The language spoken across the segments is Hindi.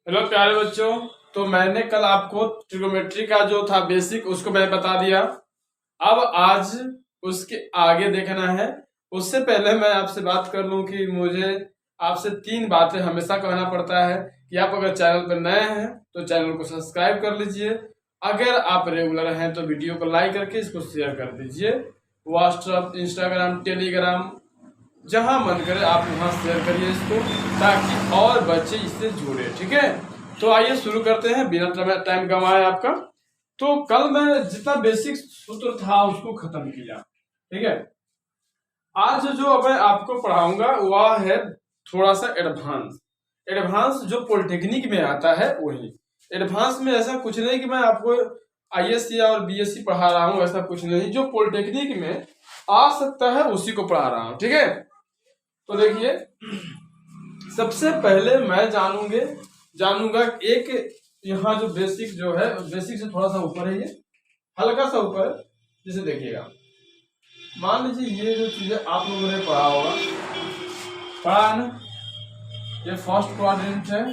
हेलो प्यारे बच्चों। तो मैंने कल आपको ट्रिग्नोमेट्री का जो था बेसिक उसको मैं बता दिया। अब आज उसके आगे देखना है। उससे पहले मैं आपसे बात कर लूं कि मुझे आपसे 3 बातें हमेशा कहना पड़ता है कि आप अगर चैनल पर नए हैं तो चैनल को सब्सक्राइब कर लीजिए। अगर आप रेगुलर हैं तो वीडियो को लाइक करके इसको शेयर कर दीजिए। व्हाट्सएप, इंस्टाग्राम, टेलीग्राम, जहां मन करे आप वहां शेयर करिए इसको, ताकि और बच्चे इससे जुड़े। ठीक है, तो आइए शुरू करते हैं बिना टाइम गंवाए आपका। तो कल मैं जितना बेसिक सूत्र था उसको खत्म किया। ठीक है, आज जो मैं आपको पढ़ाऊंगा वह है थोड़ा सा एडवांस। एडवांस जो पॉलिटेक्निक में आता है वही। एडवांस में ऐसा कुछ नहीं कि मैं आपको आईएससी और बीएससी पढ़ा रहा हूँ, ऐसा कुछ नहीं। जो पॉलिटेक्निक में आ सकता है उसी को पढ़ा रहा हूँ। ठीक है, तो देखिए, सबसे पहले मैं जानूंगा एक यहाँ जो बेसिक जो है, बेसिक से थोड़ा सा ऊपर है, ये हल्का सा ऊपर है। जिसे देखिएगा, मान लीजिए ये जो चीजें आप लोगों ने पढ़ा है ना, ये फर्स्ट क्वाड्रेंट है,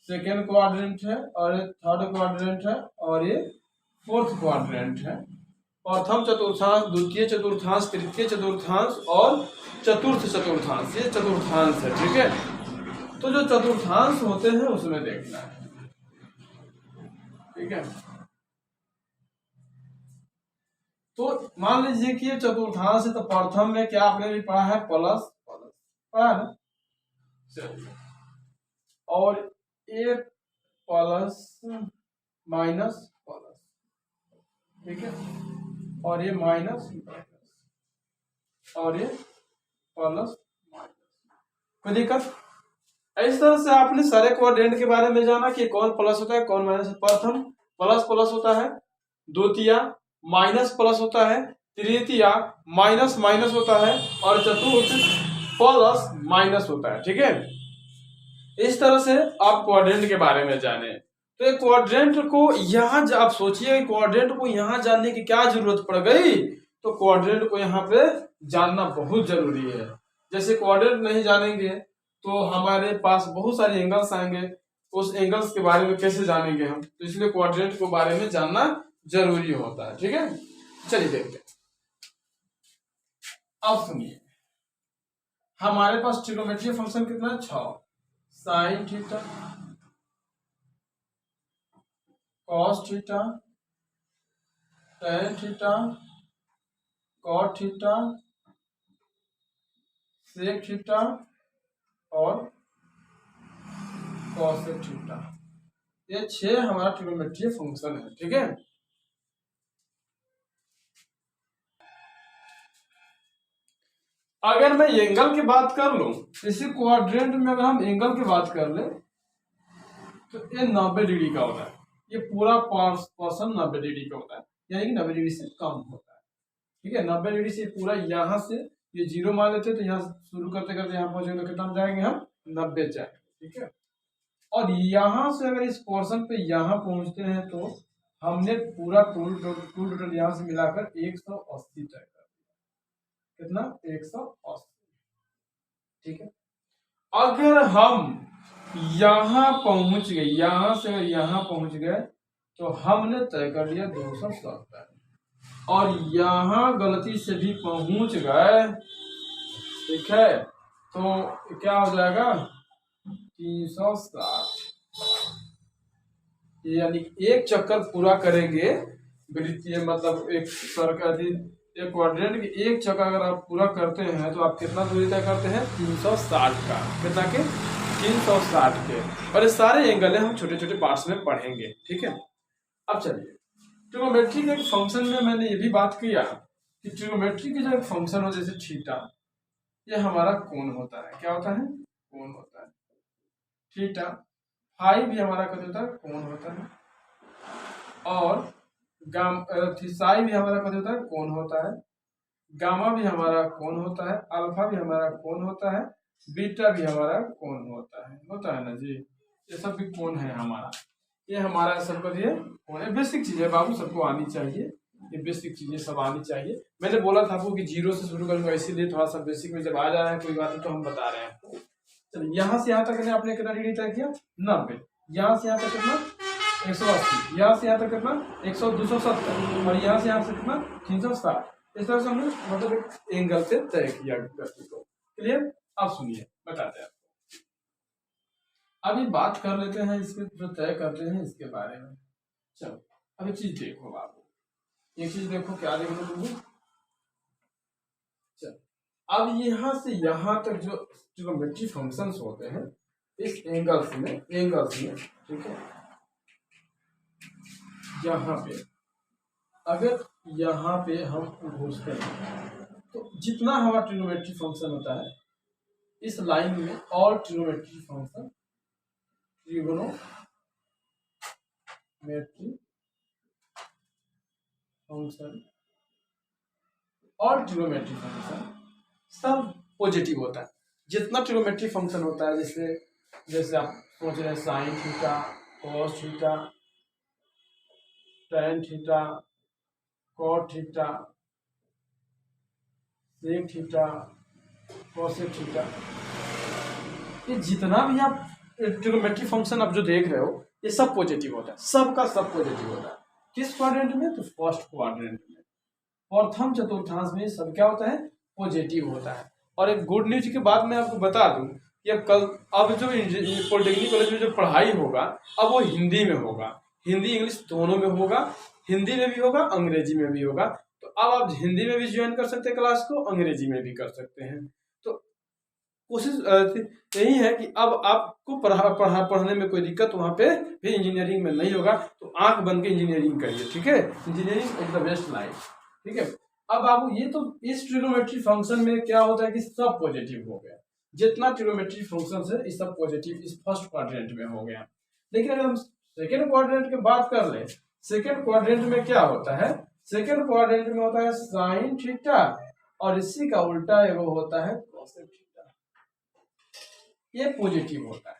सेकेंड क्वाड्रेंट है, और ये थर्ड क्वाड्रेंट है, और ये फोर्थ क्वाड्रेंट है। प्रथम चतुर्थांश, द्वितीय चतुर्थांश, तृतीय चतुर्थांश और चतुर्थ चतुर्थांश, ये चतुर्थांश है। ठीक है, तो जो चतुर्थांश होते हैं उसमें देखना है। ठीक है, तो मान लीजिए कि ये चतुर्थांश है, तो प्रथम में क्या आपने भी पढ़ा है, प्लस प्लस पढ़ा है ना। चलिए, और ये प्लस माइनस प्लस, ठीक है, और ये माइनस माइनस, और ये प्लस माइनस। कोई दिक्कत? इस तरह से आपने सारे क्वाड्रेंट के बारे में जाना कि कौन प्लस होता है कौन माइनस। प्रथम प्लस प्लस होता है, द्वितीय माइनस प्लस होता है, तृतीय माइनस माइनस होता है, और चतुर्थ प्लस माइनस होता है। ठीक है, इस तरह से आप क्वाड्रेंट के बारे में जाने। तो एक क्वाड्रेंट को यहाँ आप सोचिए, क्वाड्रेंट को यहाँ जानने की क्या जरूरत पड़ गई। तो क्वाड्रेंट को यहाँ पे जानना बहुत जरूरी है। जैसे क्वाड्रेंट नहीं जानेंगे तो हमारे पास बहुत सारे एंगल्स आएंगे, उस एंगल्स के बारे में कैसे जानेंगे हम। तो इसलिए क्वाड्रेंट के बारे में जानना जरूरी होता है। ठीक है, चलिए देखते हैं। अब सुनिए, हमारे पास ट्रिग्नोमेट्री फंक्शन कितना है, 6। Sine theta, cos theta, tan theta, cot theta, sec theta और कॉसेक थीटा। ये 6 हमारा ट्रिग्नोमेट्री फंक्शन है। ठीक है, अगर मैं एंगल की बात कर लूं, इसी क्वाड्रेंट में अगर हम एंगल की बात कर ले तो ये 90 डिग्री का होता है। ये पूरा पर्सन 90 डिग्री का होता है, यानी कि 90 डिग्री से कम होता है। ठीक है, 90 डिग्री से पूरा यहाँ से ये 0 मान लेते, तो यहाँ शुरू करते करते यहाँ पहुंचेंगे तो कितना जाएंगे हम, 90 जाएंगे। ठीक है, और यहाँ से अगर इस पोर्शन पे यहाँ पहुंचते हैं तो हमने पूरा टोटल यहाँ से मिलाकर 180 तय कर दिया। कितना, 180। ठीक है, अगर हम यहाँ पहुंच गए, यहाँ से यहाँ पहुंच गए तो हमने तय कर लिया 270, और यहाँ गलती से भी पहुंच गए, ठीक है, तो क्या हो जाएगा, 360। यानी एक चक्कर पूरा करेंगे वृत्तीय, मतलब एक सर्कल, एक क्वाड्रेंट के एक चक्कर अगर आप पूरा करते हैं तो आप कितना दूरी तय करते हैं, 360 का। कितना के, 360 के। और ये सारे एंगल हम छोटे छोटे पार्ट्स में पढ़ेंगे। ठीक है, अब चलिए, ट्रिग्नोमेट्री के एक फंक्शन में मैंने ये भी बात किया कि ट्रिग्नोमेट्री की जो एक फंक्शन हो, जैसे थीटा, ये हमारा कोण होता है। क्या होता है, कोण होता है। थीटा, फाई भी हमारा क्या होता है, कोण होता है। और साई भी हमारा क्या होता है, कोण होता है। गामा भी हमारा कोण होता है, अल्फा भी हमारा कोण होता है, बीटा भी हमारा कोण होता है ना जी। ये सब भी कोण है हमारा। ये हमारा सबका ये कोण है। बेसिक चीज है बाबू, सबको आनी चाहिए। ये बेसिक चीजें सब आनी चाहिए। मैंने बोला था आपको कि 0 से शुरू करूंगा, इसीलिए थोड़ा सा बेसिक में जब आ जा रहा है कोई बात नहीं तो हम बता रहे हैं आपको। चलिए, यहाँ से यहाँ तक आपने कितना डिग्री तय किया, 90। यहाँ से यहाँ तक कितना 180, यहाँ से यहाँ तक कितना 270 और यहाँ से यहाँ से कितना 360। इस तरह से हमने मतलब एक एंगल से तय किया गति को। क्लियर? अब सुनिए बताते हैं आपको। अभी बात कर लेते हैं इसके जो तय करते हैं इसके बारे में। चलो अब एक चीज देखो बाबू, एक चीज देखो, क्या देखो तुमको। चलो अब यहाँ से यहाँ तक जो ट्रिग्नोमेट्री फंक्शंस होते हैं इस एंगल्स में ठीक है, यहाँ पे अगर यहाँ पे हम घुसते हैं तो जितना हमारा ट्रिग्नोमेट्री फंक्शन होता है इस लाइन में ऑल ट्रिग्नोमेट्री फंक्शन और ट्रिग्नोमेट्री फंक्शन सब पॉजिटिव होता है। जितना ट्रिग्नोमेट्री फंक्शन होता है जैसे आप सोच रहे हैं sine theta, cos theta, tan theta, cot theta, sec theta, cosec theta, ये जितना भी आप ट्रिग्नोमेट्री फंक्शन आप जो देख रहे हो ये सब पॉजिटिव होता है, सबका सब पॉजिटिव होता है। किस क्वाड्रेंट में? तो फर्स्ट क्वाड्रेंट में, प्रथम चतुर्थांश में सब क्या होता है? पॉजिटिव होता है। और एक गुड न्यूज की बात मैं आपको बता दूं कि अब जो पॉलिटेक्निक कॉलेज में जो पढ़ाई होगा अब वो हिंदी में होगा, हिंदी इंग्लिश दोनों में होगा, हिंदी में भी होगा अंग्रेजी में भी होगा। तो अब आप हिंदी में भी ज्वाइन कर सकते हैं क्लास को, अंग्रेजी में भी कर सकते हैं। तो कोशिश यही है कि अब आपको पढ़ने में कोई दिक्कत वहाँ पे भी इंजीनियरिंग में नहीं होगा। तो आंख बन के इंजीनियरिंग करिए, ठीक है? Engineering is the best life, ठीक है? अब बाबू ये तो इस ट्रिग्नोमेट्री फंक्शन में क्या होता है कि सब पॉजिटिव हो गया, जितना ट्रिग्नोमेट्री फंक्शन है इस सब पॉजिटिव इस फर्स्ट क्वाड्रेंट में हो गया। लेकिन अगर हम सेकेंड क्वाड्रेंट की बात कर ले, सेकेंड क्वाड्रेंट में क्या होता है? सेकेंड क्वाड्रेंट में होता है साइन थीटा और इसी का उल्टा एगो होता है कोसेक थीटा, ये पॉजिटिव होता है,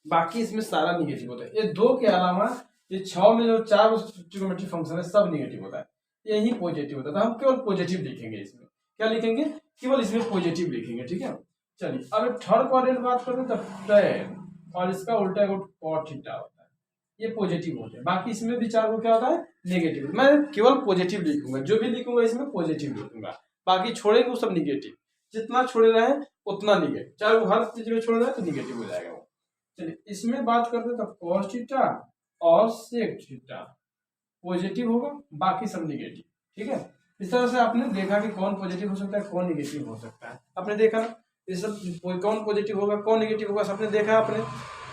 बाकी इसमें सारा निगेटिव होता है। ये दो के अलावा ये 6 में जो 4 ट्रिग्नोमेट्री फंक्शन है सब निगेटिव होता है, यही पॉजिटिव होता है। तो हम केवल पॉजिटिव लिखेंगे इसमें, क्या लिखेंगे? केवल इसमें पॉजिटिव लिखेंगे, ठीक है? चलिए अब थर्ड क्वाड्रेंट बात करें तो टैन और इसका उल्टा कॉट थीटा होता है, ये पॉजिटिव होते हैं। बाकी इसमें भी 4 को क्या होता है? नेगेटिव। मैं केवल पॉजिटिव लिखूंगा, जो भी लिखूंगा इसमें पॉजिटिव लिखूंगा, बाकी छोड़ेंगे वो सब निगेटिव। जितना छोड़े रहे उतना निगेटिव, चाहे वो हर चीज में छोड़ रहे हैं तो निगेटिव हो जाएगा वो। चलिए इसमें बात करते हैं तो कॉस थीटा और सेक थीटा पॉजिटिव होगा, बाकी सब निगेटिव, ठीक है? इस तरह से आपने देखा कि कौन पॉजिटिव हो सकता है कौन निगेटिव हो सकता है, आपने देखा ये सब कौन पॉजिटिव होगा कौन निगेटिव होगा सबने देखा आपने।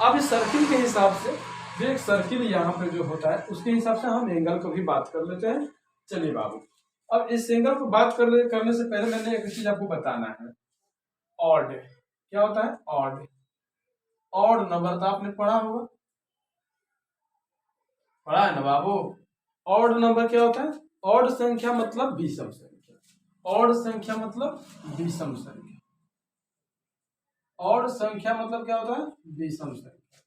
अब इस सर्किल के हिसाब से जो एक सर्किल यहाँ पे जो होता है उसके हिसाब से हम एंगल को भी बात कर लेते हैं। चलिए बाबू अब इस एंगल को बात करने से पहले मैंने एक चीज आपको बताना है, ऑड क्या होता है? ऑड नंबर तो आपने पढ़ा होगा, पढ़ा है ना बाबू? ऑड नंबर क्या होता है? ऑड संख्या मतलब विषम संख्या, ऑड संख्या मतलब विषम संख्या, ऑड संख्या मतलब क्या होता है? विषम संख्या।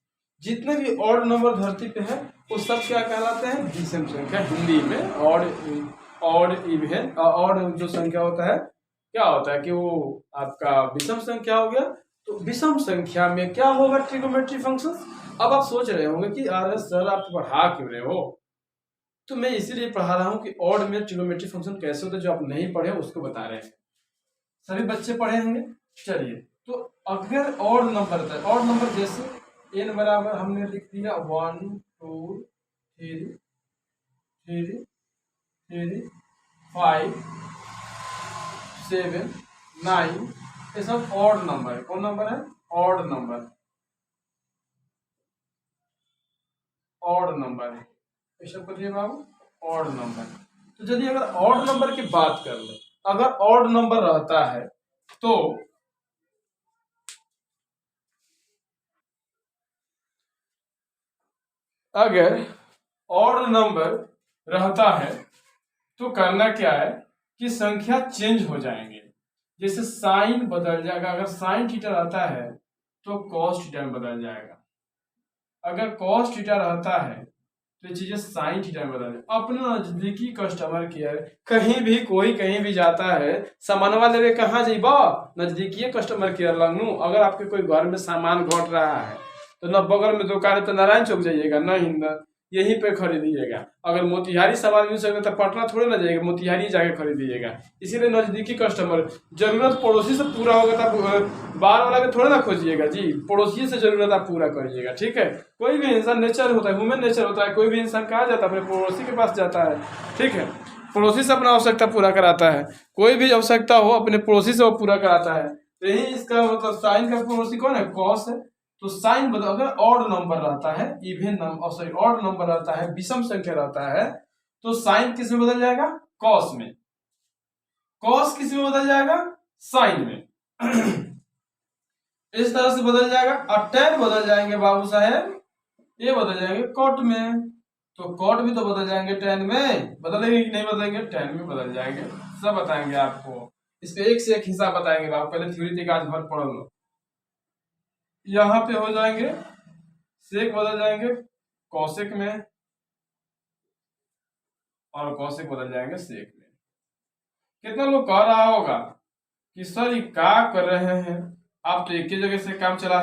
जितने भी ऑड नंबर धरती पे है वो सब क्या कहलाते हैं? विषम संख्या। हिंदी में ऑड जो संख्या होता है क्या होता है कि वो आपका विषम संख्या हो गया। तो विषम संख्या में क्या होगा? Trigonometry function. अब आप सोच रहे होंगे कि अरे सर आप पढ़ा क्यों रहे हो? तो मैं इसीलिए पढ़ा रहा हूँ कि ऑड में ट्रिग्नोमेट्री फंक्शन कैसे होता है, जो आप नहीं पढ़े उसको बता रहे हैं। सभी बच्चे पढ़े होंगे। चलिए तो अगर ऑड नंबर था, ऑड नंबर जैसे n बराबर हमने लिख दिया 1 2 3 5 7 9, ये सब ऑड नंबर है। कौन नंबर है? ऑड नंबर, ऑड नंबर है, ये सब करिए बाबू ऑड नंबर। तो चलिए अगर ऑड नंबर की बात कर ले, अगर ऑड नंबर रहता है तो अगर ऑड नंबर रहता है तो करना क्या है कि संख्या चेंज हो जाएंगे। जैसे साइन बदल जाएगा, अगर साइन थीटा रहता है तो कॉस थीटा में बदल जाएगा, अगर कॉस थीटा रहता है तो ये चीजें साइन थीटा में बदल जाएगा। अपने नजदीकी कस्टमर केयर, कहीं भी कोई कहीं भी जाता है सामानवा लेवे कहाँ जाइबा? नजदीकी कस्टमर केयर लगनू। अगर आपके कोई घर में सामान घट रहा है तो न बगल में दुकान है तो नारायण चौक जाइएगा, नहीं न यहीं पे खरीदिएगा। अगर मोतिहारी सामान मिल सके तो पटना थोड़े ना जाइएगा, मोतिहारी जाके खरीदिएगा। इसीलिए नजदीकी कस्टमर, जरूरत पड़ोसी से पूरा होगा तो बाहर वाला के थोड़े ना खोजिएगा जी, पड़ोसी से जरूरत आप पूरा करिएगा, ठीक है। कोई भी इंसान नेचर होता है, ह्यूमन नेचर होता है, कोई भी इंसान कहाँ जाता है, अपने पड़ोसी के पास जाता है, ठीक है। पड़ोसी से अपना आवश्यकता पूरा कराता है, कोई भी आवश्यकता हो अपने पड़ोसी से वो पूरा कराता है। तो यही इसका मतलब साइन का पड़ोसी कौन है, कॉस है। तो साइन बदल, अगर ऑड नंबर रहता है, even number sorry odd number रहता है, विषम संख्या रहता है, तो साइन किस में बदल जाएगा, कॉस में। कॉस किस में बदल जाएगा, साइन में। इस तरह से बदल जाएगा। और टेन बदल जाएंगे बाबू साहेब, ये बदल जाएंगे कॉट में। तो कॉट भी तो बदल जाएंगे टेन में, बदलेंगे कि नहीं बदलेंगे, टेन में बदल जाएंगे। सब बताएंगे आपको, इसके एक से एक हिसाब बताएंगे बाबू। पहले थ्योरी तक आज भर पढ़ लो। यहाँ पे हो जाएंगे सेक बदल जाएंगे कौशिक में, और कौशिक बदल जाएंगे सेक में। कितना लोग कह रहा होगा कि सर ये क्या कर रहे हैं, आप तो एक ही जगह से काम चला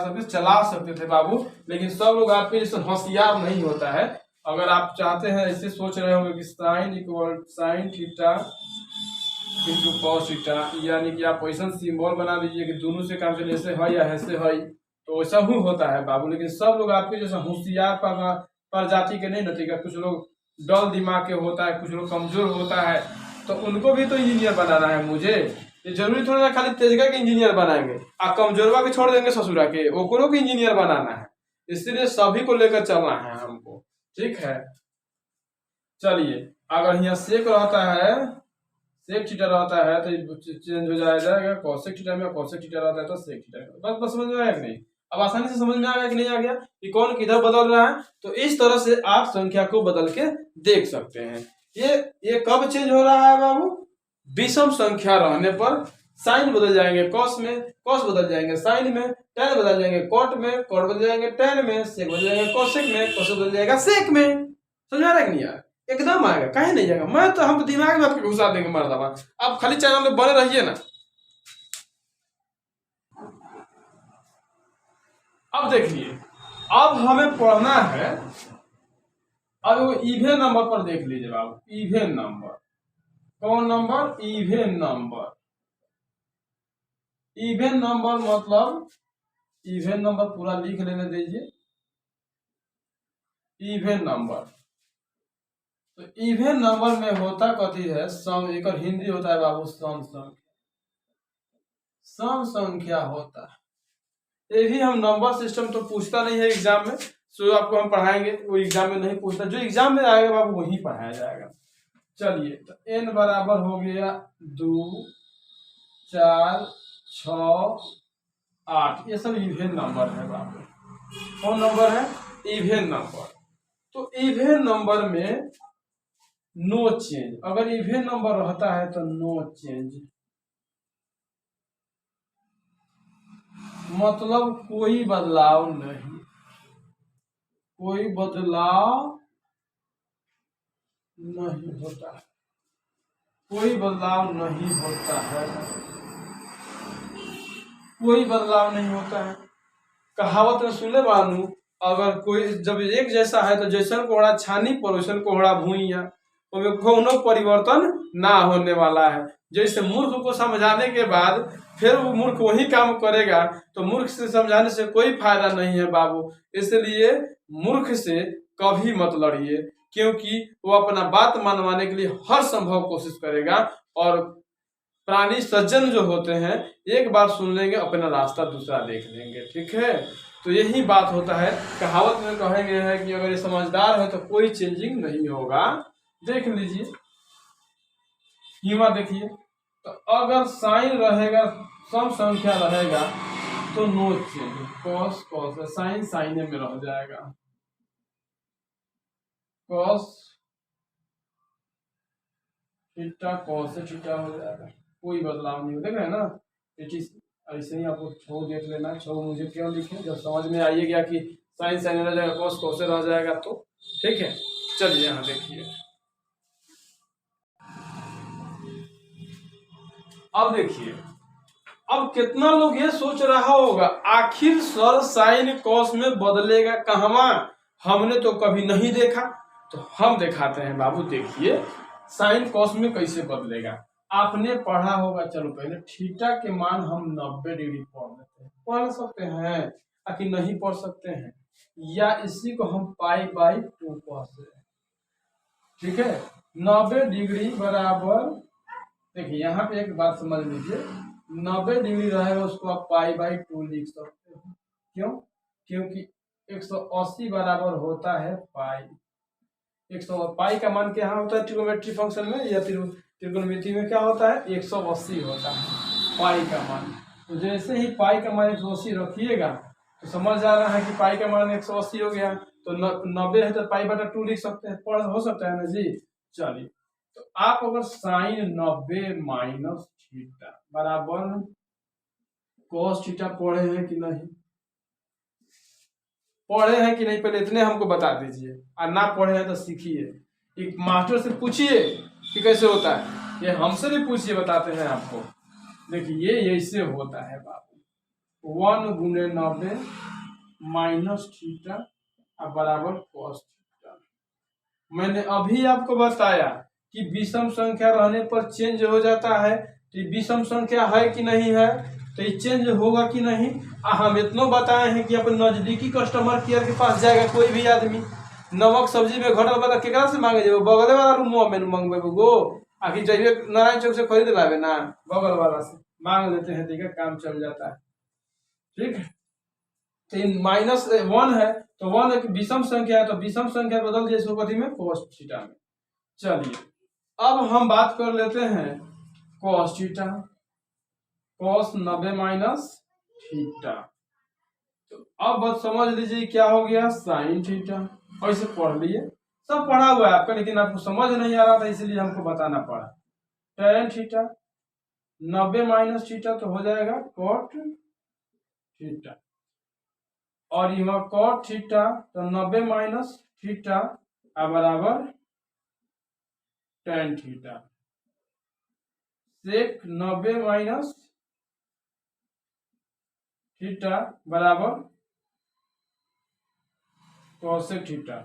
सकते थे बाबू, लेकिन सब लोग आपके जैसे होशियार नहीं होता है। अगर आप चाहते हैं, ऐसे सोच रहे होंगे कि sine equal sine theta into cos theta, यानी कि आप ऐसा सिंबल बना दीजिए कि दोनों से काम चले, ऐसे है या ऐसे है, तो ऐसा ही होता है बाबू। लेकिन सब लोग आपके जैसा होशियार प्रजाति के नहीं रहते। कुछ लोग डल दिमाग के होता है, कुछ लोग कमजोर होता है, तो उनको भी तो इंजीनियर बनाना है मुझे। ये जरूरी थोड़ा ना खाली तेजगा के इंजीनियर बनाएंगे, आप कमजोरवा के छोड़ देंगे ससुरा के, ओकरों को इंजीनियर बनाना है। इसलिए सभी को लेकर चलना है हमको, ठीक है। चलिए, अगर यहाँ सेक रहता है, सेक थीटा रहता है तो चेंज हो जाएगा कॉसेक थीटा में, कॉसेक थीटा रहता है तो सेक थीटा। बस समझ में आया कि नहीं, अब आसानी से समझ में आ गया कि नहीं आ गया कि कौन किधर बदल रहा है। तो इस तरह से आप संख्या को बदल के देख सकते हैं। ये कब चेंज हो रहा है बाबू, विषम संख्या रहने पर साइन बदल जाएंगे कॉस में, कॉस बदल जाएंगे साइन में, टेन बदल जाएंगे कॉट में, कॉट बदल जाएंगे टेन में, सेक बदल जाएंगे कॉसेक में, कॉसेक बदल जाएगा सेक में। समझ आ रहा है कि नहीं यार, एकदम आएगा, कहीं नहीं जाएगा। मैं तो हम दिमाग में आपके घुसा देंगे मर्दाबा। आप खाली चैनल में बने रहिए ना। अब देखिए, अब हमें पढ़ना है, अब वो इवेन नंबर पर देख लीजिए बाबू। इवेन नंबर, कौन number, even number. Even number मतलब, इवेन नंबर पूरा लिख लेने दीजिए। इवेन नंबर, तो इवेन नंबर में होता कथी है, सम, एक हिंदी होता है बाबू सम संख्या, सम संख्या होता है। ये भी हम नंबर सिस्टम तो पूछता नहीं है एग्जाम में, सो आपको हम पढ़ाएंगे, वो एग्जाम में नहीं पूछता, जो एग्जाम में आएगा बाबू वही पढ़ाया जाएगा। चलिए, तो n बराबर हो गया 2 4 6 8, ये सब इवेन नंबर है बाबू। कौन नंबर है, इवेन नंबर। तो इवेन नंबर में नो चेंज, अगर इवेन नंबर रहता है तो नो चेंज, मतलब कोई बदलाव नहीं, कोई बदलाव नहीं होता है, कोई बदलाव नहीं होता है, कोई बदलाव नहीं होता है। कहावत में सुने बानू, अगर कोई जब एक जैसा है तो जैसन कोहड़ा छानी पर वैसन कोहड़ा भूइया, उसमें कोनो परिवर्तन ना होने वाला है। जैसे मूर्ख को समझाने के बाद फिर वो मूर्ख वही काम करेगा, तो मूर्ख से समझाने से कोई फायदा नहीं है बाबू। इसलिए मूर्ख से कभी मत लड़िए, क्योंकि वो अपना बात मनवाने के लिए हर संभव कोशिश करेगा। और प्राणी सज्जन जो होते हैं, एक बार सुन लेंगे, अपना रास्ता दूसरा देख लेंगे, ठीक है। तो यही बात होता है। कहावत में कहेंगे है कि अगर ये समझदार है तो कोई चेंजिंग नहीं होगा। देख लीजिए, कीमा देखिए, तो अगर साइन रहेगा, सम संख्या रहेगा तो no change, cos cos, sine sine में रह जाएगा, कॉस थीटा कॉस थीटा हो जाएगा, कोई बदलाव नहीं हो। देख रहे हैं ना, ऐसे ही आपको छो देख लेना। छो मुझे क्यों लिखे, जब समझ में आइए गया कि साइन साइन रह जाएगा, कॉस कॉस रह जाएगा, तो ठीक है। चलिए यहाँ देखिए, अब देखिए, अब कितना लोग ये सोच रहा होगा आखिर सर साइन कॉस में बदलेगा कहवा, हमने तो कभी नहीं देखा। तो हम दिखाते हैं बाबू, देखिए साइन कॉस में कैसे बदलेगा। आपने पढ़ा होगा, चलो पहले थीटा के मान हम 90 डिग्री पढ़ सकते हैं कि नहीं पढ़ सकते हैं, या इसी को हम पाई बाई 2 पढ़ते हैं। ठीक है, 90 डिग्री बराबर, देखिए यहाँ पे एक बात समझ लीजिए, 90 डिग्री रहेगा उसको आप पाई बाई 2 लिख सकते हैं। क्यों? क्योंकि 180 बराबर होता है पाई। 100 पाई का मान क्या होता है ट्रिग्नोमेट्री फंक्शन में या त्रिकोणमिति में क्या होता है, 180 होता है पाई का मान। तो जैसे ही पाई का मान 180 रखिएगा तो समझ जा रहा है कि पाई का मान 180 हो गया, तो 90 है तो पाई बटा 2 लिख सकते हैं, पढ़ हो सकता है ना जी। चलिए, तो आप अगर साइन 90 माइनस थीटा बराबर कॉस थीटा पढ़े हैं कि नहीं, पढ़े हैं कि नहीं, पहले इतने हमको बता दीजिए, और ना पढ़े हैं तो सीखिए, एक मास्टर से पूछिए कि कैसे होता है, ये हमसे भी पूछिए, बताते हैं आपको। देखिए ये ऐसे होता है बाबू, 1 गुने 90 माइनस थीटा बराबर कॉस थीटा। मैंने अभी आपको बताया कि विषम संख्या रहने पर चेंज हो जाता है, तो विषम संख्या है कि नहीं है, तो ये चेंज होगा कि नहीं। हम इतना बताए हैं कि अपन नजदीकी कस्टमर केयर के पास जाएगा कोई भी आदमी, नमक सब्जी में घटल बता केकरा से मांगे जाए, बगल वाला रूम में मांगबे गो, आखिर जाइए नारायण चौक से खरीद लावे ना, बगल वाला से मांग लेते हैं, ठीक है, काम चल जाता है। ठीक है, तो माइनस 1 है तो 1 एक विषम संख्या है, तो विषम संख्या बदल दिए इसको कथी में, cos थीटा में। चलिए अब हम बात कर लेते हैं cos theta, cos 90 minus theta. तो अब बस समझ लीजिए क्या हो गया, साइन थीटा। और इसे पढ़ लिए, सब पढ़ा हुआ है आपका, लेकिन आपको समझ नहीं आ रहा था इसलिए हमको बताना पड़ा। tan थीटा 90 माइनस थीटा तो हो जाएगा cot थीटा, और यहाँ cot थीटा तो 90 माइनस थीटा बराबर tan थीटा, सेक 90 माइनस थीटा बराबर कोसेक थीटा।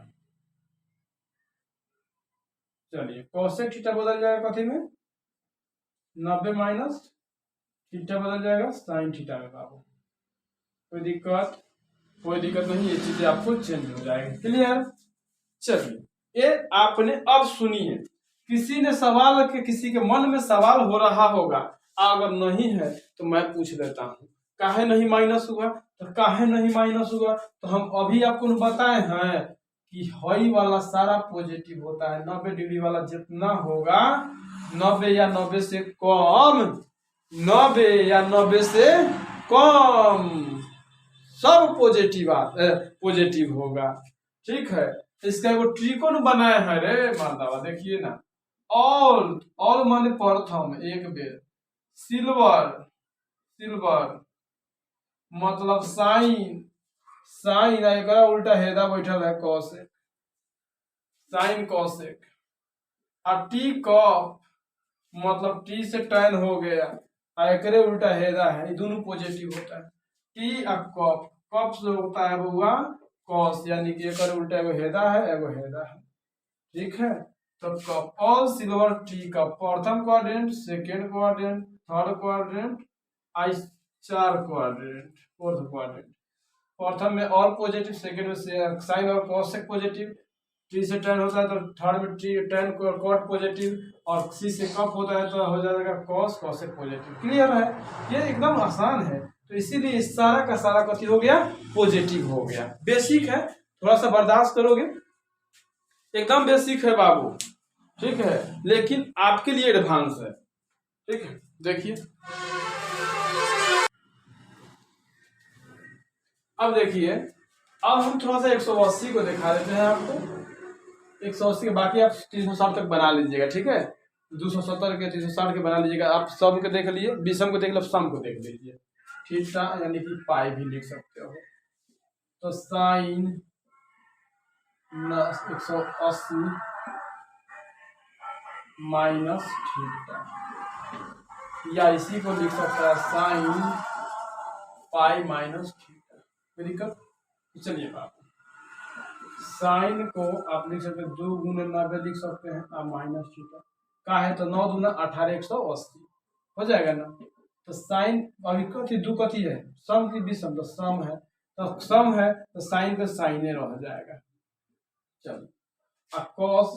चलिए कोसेक थीटा बदल जाएगा कथी में, 90 माइनस थीटा बदल जाएगा साइन थीटा में बाबू। कोई दिक्कत नहीं, ये चीजें आपको चेंज हो जाएगी। क्लियर? चलिए ये आपने अब सुनिए, किसी ने सवाल के, किसी के मन में सवाल हो रहा होगा, अगर नहीं है तो मैं पूछ लेता हूँ, काहे नहीं माइनस हुआ, तो काहे नहीं माइनस हुआ, तो हम अभी आपको बताए हैं कि हई वाला सारा पॉजिटिव होता है, 90 डिग्री वाला जितना होगा 90 या 90 से कम, 90 या 90 से कम सब पॉजिटिव होगा। ठीक है, इसका एगो त्रिकोण बनाया है रे माधवा, देखिए ना, ऑल माने प्रथम एक बेर, सिल्वर मतलब साइन एक उल्टा हेदा बैठल है कॉसेक, साइन कॉसेक, और टी कॉप मतलब टी से टैन हो गया, एकरे उल्टा हेदा है, ये दोनों पॉजिटिव होता है। टी और कॉप, कॉप से होता है बउआ कॉस, यानी कि एक उल्टा एगो हेदा है एगो हेदा है। ठीक है, तो कप ऑल सिल्वर टी का प्रथम quadrant, second quadrant, third quadrant, I 4 quadrant, fourth quadrant. प्रथम में ऑल पॉजिटिव, सेकेंड में साइन और कॉसेक पॉजिटिव, टी से टैन होता है तो थर्ड में टी टैन कॉट पॉजिटिव, और सी से कप होता है तो हो जाएगा कॉस कॉसेक पॉजिटिव। क्लियर है? ये एकदम आसान है, तो इसीलिए सारा का सारा कथी हो गया, पॉजिटिव हो गया। बेसिक है, थोड़ा सा बर्दाश्त करोगे, एकदम बेसिक है बाबू। ठीक है, लेकिन आपके लिए एडवांस है। ठीक है, देखिए अब देखिए, अब हम थोड़ा सा 180 को दिखा देते हैं आपको, 180 के बाकी आप 360 तक बना लीजिएगा। ठीक है, 270 के 360 के बना लीजिएगा। आप सम के देख लिए, विषम को देख लो, सम को देख लीजिए। थीटा यानी कि पाई भी लिख सकते हो, तो साइन 180 माइनस थीटा या इसी को लिख सकता है साइन पाई माइनस थीटा। कोई दिक्कत? चलिए बात, साइन को आप लिख सकते हैं 2 गुने 90 लिख सकते हैं और माइनस थीटा का है तो 9 दूना 18 180 हो जाएगा ना। तो साइन अभी कथी दो कथी है सम की विषम, तो सम है तो सम है तो साइन का साइने रह जाएगा। चलो कॉस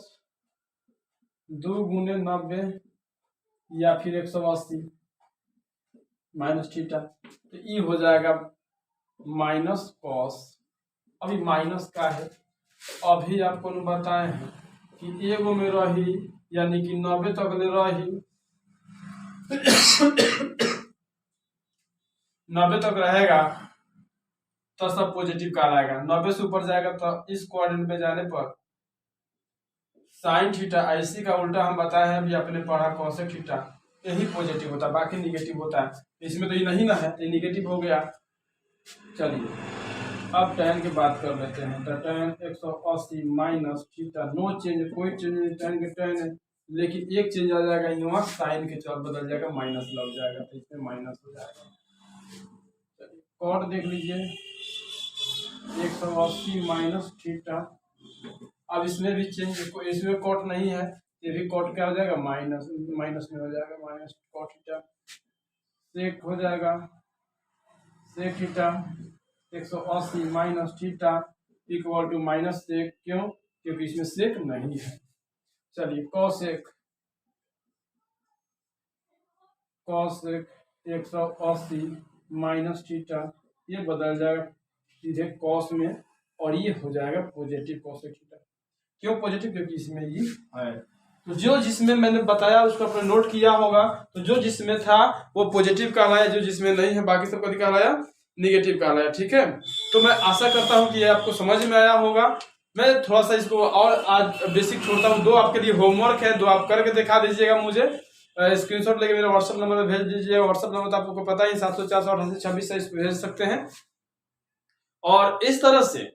2 गुने 90 या फिर 180 माइनस थीटा, तो ये हो जाएगा माइनस कॉस। अभी माइनस का है, अभी आपको बताए हैं कि एगो में रही यानी कि 90 तक ले रही 90 तक रहेगा तो सब पॉजिटिव कहलाएगा। 90 से ऊपर जाएगा तो इस कोऑर्डिनेट में जाने पर साइन थीटा ऐसी का उल्टा हम बताए हैं अभी अपने पढ़ा कोसेक थीटा, यही पॉजिटिव होता है, बाकी निगेटिव होता है। इसमें तो ये नहीं ना है, ये निगेटिव हो गया। चलिए अब tan की बात कर लेते हैं। तो tan 180 minus theta, no change, कोई चेंज नहीं, tan के tan है, लेकिन एक चेंज आ जाएगा यहाँ साइन के चल बदल जाएगा, माइनस लग जाएगा तो इसमें माइनस हो जाएगा। चलिए कॉट देख लीजिए 180 माइनस थीटा। अब इसमें भी चेंज, इसमें कॉट नहीं है, ये भी कॉट क्या हो जाएगा माइनस, माइनस में हो जाएगा माइनस कॉट थीटा। सेक हो जाएगा sec theta 180 minus theta equal to minus sec, क्यों? क्योंकि इसमें सेक नहीं है। चलिए कॉसेक 180 माइनस थीटा, ये बदल जाएगा सीधे कॉस में और ये हो जाएगा पॉजिटिव कॉसेक थीटा। क्यों पॉजिटिव? क्योंकि इसमें ये है। तो जो जिसमें मैंने बताया उसको आपने नोट किया होगा, तो जो जिसमें था वो पॉजिटिव कहलाया, जो जिसमें नहीं है बाकी सबको कहलाया निगेटिव कहलाया। ठीक है, तो मैं आशा करता हूं कि ये आपको समझ में आया होगा। मैं थोड़ा सा इसको और आज बेसिक छोड़ता हूं, 2 आपके लिए होमवर्क है, 2 आप करके दिखा दीजिएगा, मुझे स्क्रीनशॉट लेके मेरे व्हाट्सएप नंबर पर भेज दीजिएगा। व्हाट्सएप नंबर तो आपको पता ही 704 से भेज सकते हैं। और इस तरह से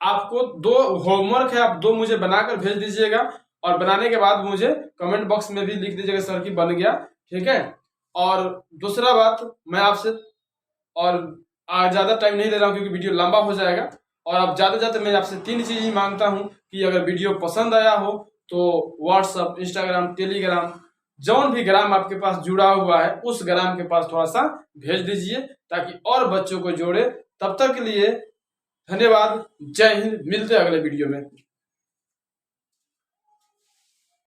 आपको 2 होमवर्क है, आप 2 मुझे बनाकर भेज दीजिएगा और बनाने के बाद मुझे कमेंट बॉक्स में भी लिख दीजिएगा सर की बन गया। ठीक है, और दूसरा बात मैं आपसे और ज़्यादा टाइम नहीं ले रहा हूँ क्योंकि वीडियो लंबा हो जाएगा, और अब ज़्यादा मैं आपसे 3 चीज़ ही मांगता हूँ कि अगर वीडियो पसंद आया हो तो व्हाट्सअप, इंस्टाग्राम, टेलीग्राम, जौन भी ग्राम आपके पास जुड़ा हुआ है उस ग्राम के पास थोड़ा सा भेज दीजिए ताकि और बच्चों को जोड़े। तब तक के लिए धन्यवाद, जय हिंद, मिलते हैं अगले वीडियो में।